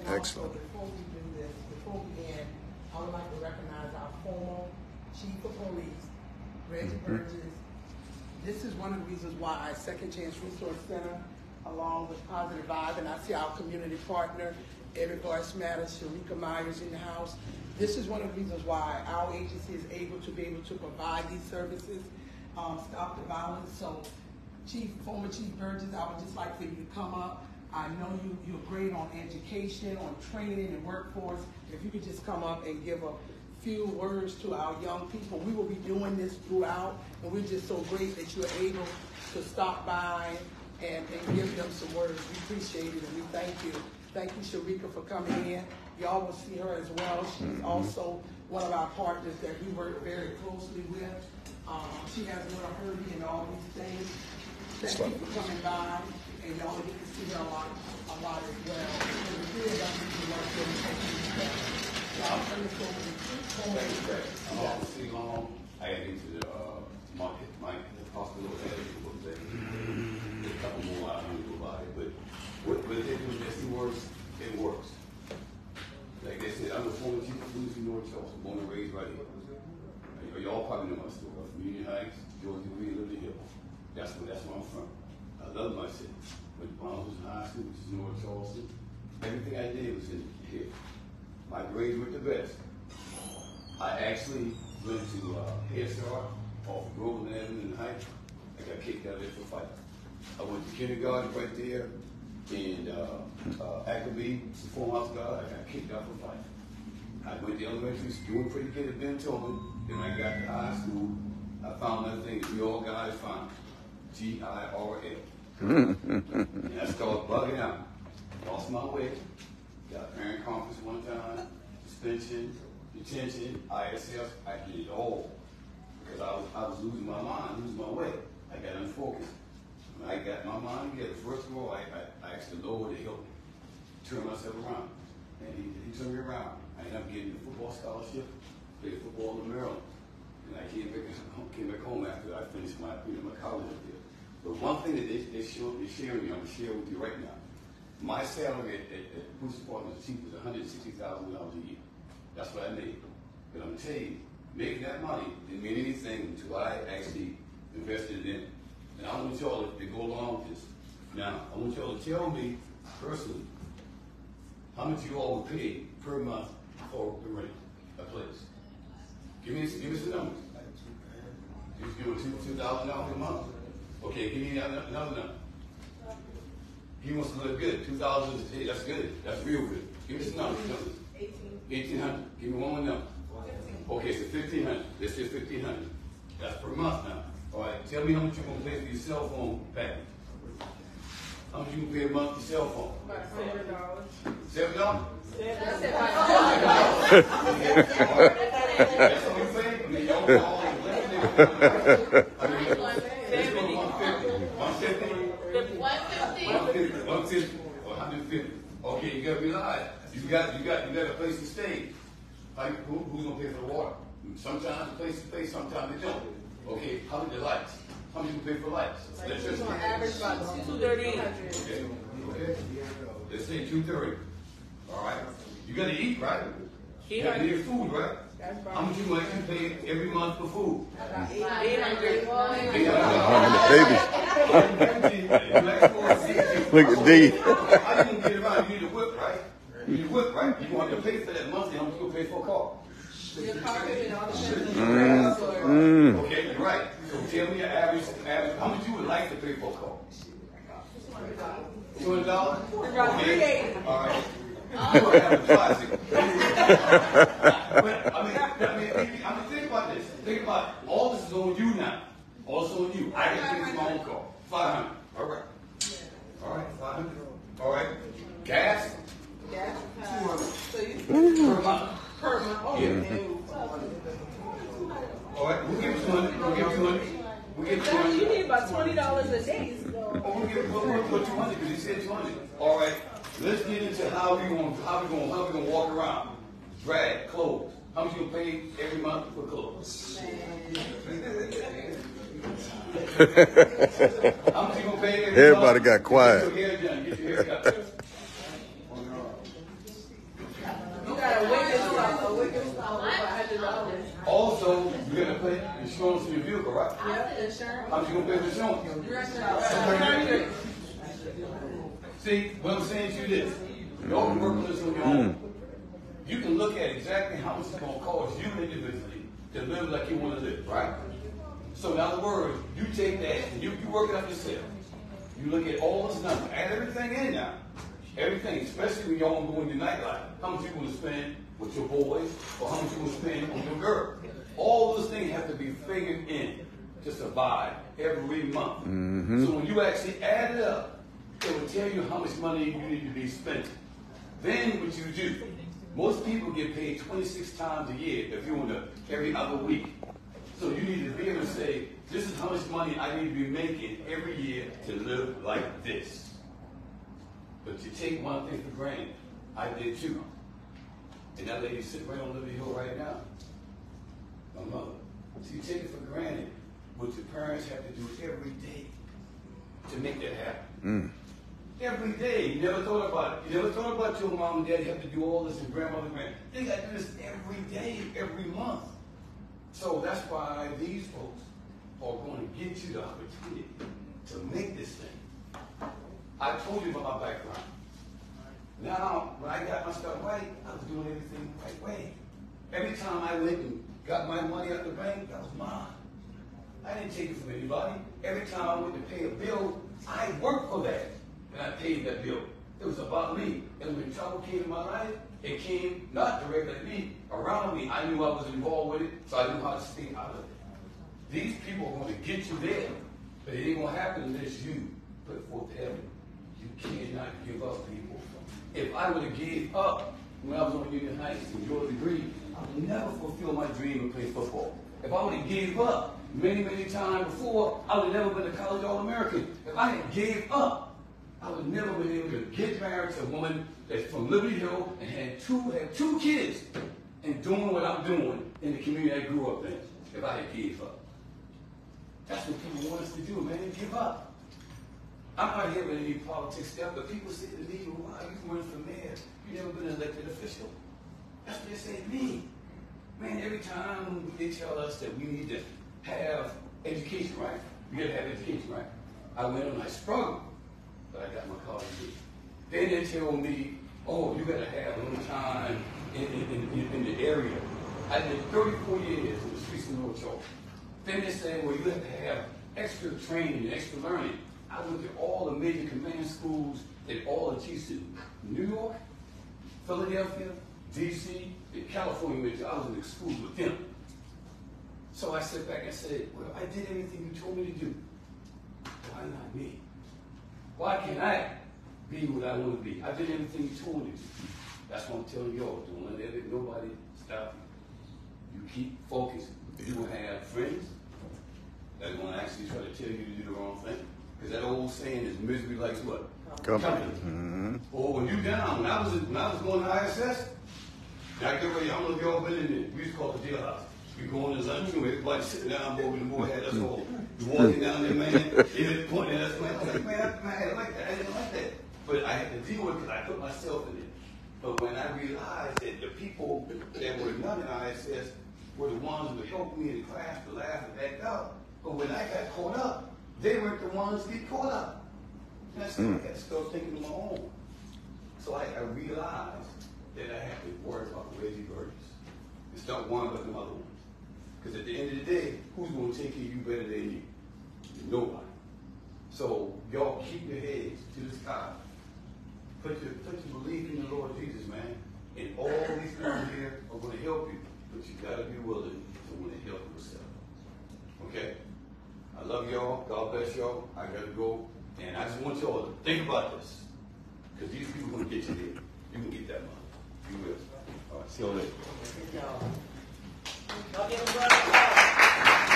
Excellent. Also, before we do this, before we end, I would like to recognize our former Chief of Police, Reggie Burgess. This is one of the reasons why our Second Chance Resource Center, along with Positive Vibe, and I see our community partner, Every Voice Matters, Sharika Myers in the house. This is one of the reasons why our agency is able to provide these services, stop the violence. So, former Chief Burgess, I would just like for you to come up. I know you're great on education, on training and workforce. If you could just come up and give a few words to our young people. We will be doing this throughout, and we're just so great that you're able to stop by and give them some words. We appreciate it, and we thank you. Thank you, Sharika, for coming in. Y'all will see her as well. She's also one of our partners that we work very closely with. She has Little Herbie and all these things. Thank you for coming by, and y'all get to see her a lot as well. So the three of us need to work really closely. Y'all turn this over to I'm off too long. I got into the market, the hospital, a couple more I don't know about it, but what they do is it works. Like they said, I'm a former chief of police in North Charleston, born and raised right here. Y'all probably know my story. I'm from Union Heights, Georgia, Liberty Hill. That's where I'm from. I love my city. Went to Palms High School, which is North Charleston. Everything I did was in here. My grades were the best. I actually went to Head Start off of Groveland Avenue in Heights. I got kicked out of there for fighting. I went to kindergarten right there in Ackerby, Form House Guard. I got kicked out for fighting. I went to elementary school, doing pretty good at Ben Tillman. Then I got to high school. I found another thing that we all guys found. GIRL. And I started bugging out. Lost my way. Got parent conference one time, suspension, detention, ISF. I did it all because I was losing my mind, losing my way. I got unfocused. When I got my mind together, first of all, I asked the Lord to help me turn myself around. And he turned me around. I ended up getting a football scholarship, played football in Maryland. And I came back home after I finished my college up there. But one thing that they're sharing me, I'm going to share with you right now. My salary at police department as chief was $160,000 a year. That's what I made. But I'm going to tell you, making that money didn't mean anything until I actually invested in it. And I want y'all to go along with this. Now, I want y'all to tell me personally how much you all would pay per month for the rent a place. Give me some numbers. Just give me $2,000 a month. Okay, give me another number. He wants to look good. 2,000, hey, that's good. That's real good. Give me some numbers. 1,800. Give me one more number. Okay, so 1,500. Let's say 1,500. That's per month now. All right, tell me how much you're going to pay for your cell phone package. How much you going to pay a month for your cell phone? About $7. $7? $7. That's what you're saying? I mean, y'all all I mean, let's go to 150. 150 or 150. Okay, you gotta be live. You got a place to stay. Who's gonna pay for the water? Sometimes the place to pay, sometimes they don't. Okay, how many lights? How much you pay for lights? Let's just Average about $230. Okay. Let's say 230. All right. You gotta eat, right? You gotta need food, right? How much you might pay every month for food? $800. Look at D. How you gonna get around? You need a whip, right? You need a whip, right? You gonna have to pay for that monthly. How much you gonna pay for a car? Your car payment all depends on Okay, you're right. So tell me your average. How much you would like to pay for a car? $200? Okay. All right. You would have a tricycle. But I mean, think about this. Think about all this is on you now. All this is on you. I got to pay for my own car. $500. All right. All right. $500. All right. Gas. Gas. So you Per month. per month. Oh, Yeah. All right. We'll give you 200. We'll give you 200. We'll give you 200. You need about $20 a day. So. Oh, we'll put 200 because he said 200. All right. Let's get into how we gonna walk around. Drag clothes. How much you gonna pay every month for clothes? How much you gonna pay every Everybody month? got quiet. Get your hair done. Get your hair cut. over $100. Also, you're gonna pay insurance in your vehicle, right? Yep, insurance. How much you gonna pay for insurance? See, what I'm saying to you is this. Y'all can work on this on your own. You can look at exactly how much it's gonna cost you individually to live like you want to live, right? So in other words, you take that and you work it up yourself. You look at all this numbers, add everything in now. Everything, especially when y'all go into nightlife. How much you want to spend with your boys, or how much you want to spend on your girl. All those things have to be figured in to survive every month. So when you actually add it up, it will tell you how much money you need to be spending. Then what you do, most people get paid 26 times a year if you're on every other week. So you need to be able to say, this is how much money I need to be making every year to live like this. But you take one thing for granted. I did too. And that lady sitting right on Liberty Hill right now. My mother. So you take it for granted what your parents have to do every day to make that happen. Every day. You never thought about it. You never thought about your mom and dad have to do all this and grandmother and grand. They got to do this every day, every month. So that's why these folks are going to get you the opportunity to make this thing. I told you about my background. Now, when I got my stuff right, I was doing everything the right way. Every time I went and got my money out the bank, that was mine. I didn't take it from anybody. Every time I went to pay a bill, I worked for that. And I paid that bill. It was about me. And when trouble came in my life, it came not directly at me, around me. I knew I was involved with it, so I knew how to stay out of it. These people are going to get you there, but it ain't going to happen unless you put forth the effort. You cannot give up, people. If I would have gave up when I was on Union Heights and your degree, I would never fulfill my dream of playing football. If I would have gave up many, many times before, I would have never been a college All-American. If I had gave up, I would never been able to get married to a woman that's from Liberty Hill and had two kids and doing what I'm doing in the community I grew up in if I had gave up. That's what people want us to do, man, give up. I'm not here with any politics stuff, but people say to me, well, why are you running for mayor? You've never been an elected official. That's what they say to me. Man, every time they tell us that we need to have education, right? We got to have education, right? I went and I struggled, but I got my college degree. Then they tell me, oh, you got to have a little time in the area. I did 34 years in the streets of North Charleston. Then they say, well, you have to have extra training and extra learning. I went to all the major command schools that all the chiefs in New York, Philadelphia, D.C., and California. I was in the schools with them. So I sat back and said, well, I did everything you told me to do. Why not me? Why can't I be what I want to be? I did everything you told me to do. That's what I'm telling y'all. Don't let nobody stop you. You keep focused. You will have friends that are going to actually try to tell you to do the wrong thing. Because that old saying is misery likes what? Company. Or when you down, when I was going to ISS, I get ready, I don't know if y'all been in there. We used to call it the jailhouse. We go in the lunchroom, everybody sitting down, over the boy had us all. You walking down there, man, they been pointing at us, man. I was like, man, I didn't like that. I didn't like that. But I had to deal with it because I put myself in it. But when I realized that the people that were not in ISS were the ones who helped me in the class to laugh and act out. But when I got caught up, they weren't the ones to get caught up. And I had to start thinking on my own. So I realized that I had to worry about Reggie Burgess. It's not one but another one. Because at the end of the day, who's going to take care of you better than you? Nobody. So y'all keep your heads to the sky. Put your belief in the Lord Jesus, man. And all these people here are going to help you. But you got to be willing to want to help yourself. Okay? I love y'all. God bless y'all. I got to go. And I just want y'all to think about this. Because these people are going to get you there. You can get that money. You will. All right. See y'all later. Y'all give them a round of applause.